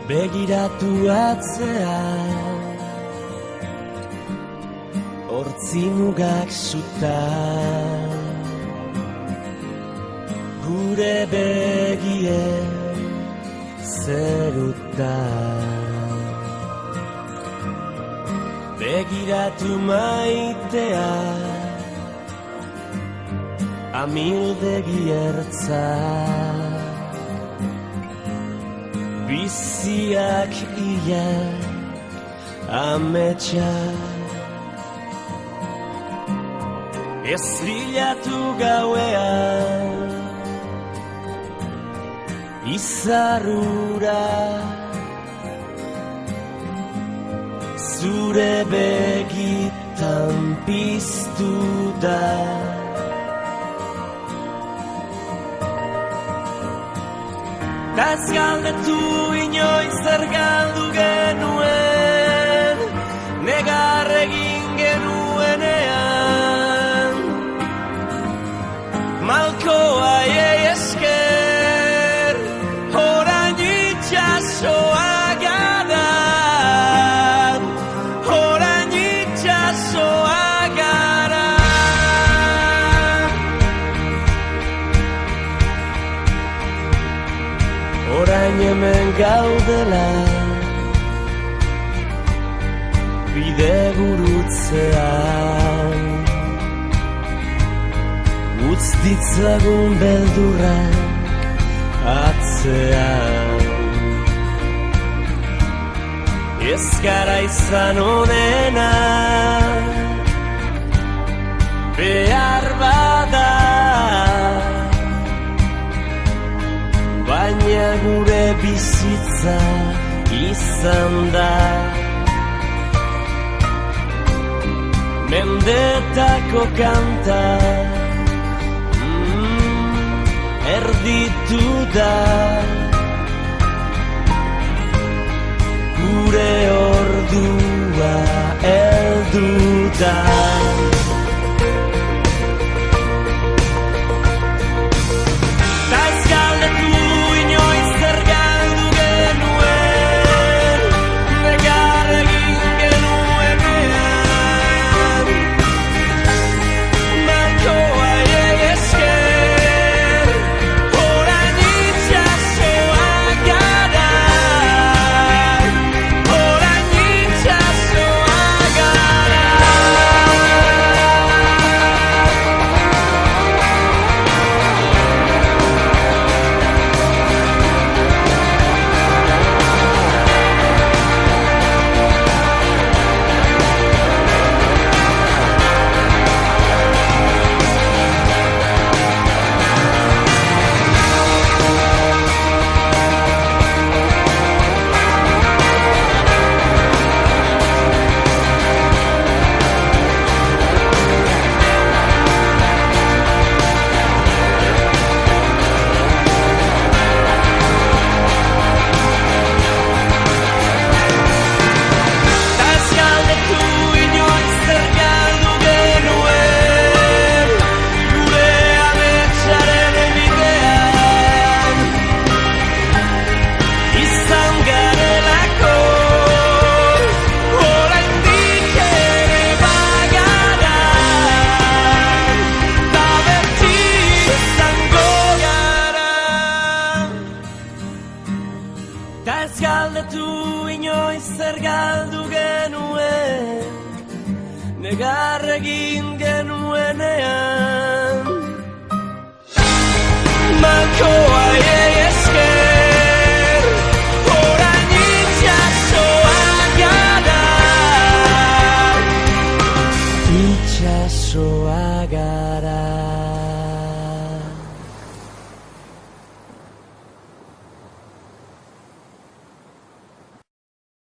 Begiratu atzea, hortzi mugak suta, gure begie zeruta. Begiratu maitea, amildegi ertza, biziak ia ametsa. Ez bilatu gauean izarrura, zure begitan piztu da. Ta ez galdetu inoiz zer galdu genuen, negar egin genuenean. Malkoa esker, orain itxasoa gara, orain itxasoa gara. Orain hemen gaudela, bide gurutzean, utz ditzagun beldurrak atzean. Ez gara izan onena, behar bada, baina gure bizitza izan da. Mendetako kanta erditu da, gure ordua heldu da. Ta ez galdetu inoiz zer galdu genuen, negar egin genuenean. Malkoa esker, orain itxasoa gara, orain itxasoa gara. Ta ez galdetu inoiz zer galdu genuen, negar egin genuenean. Malkoa esker, orain itxasoa gara, itxasoa gara.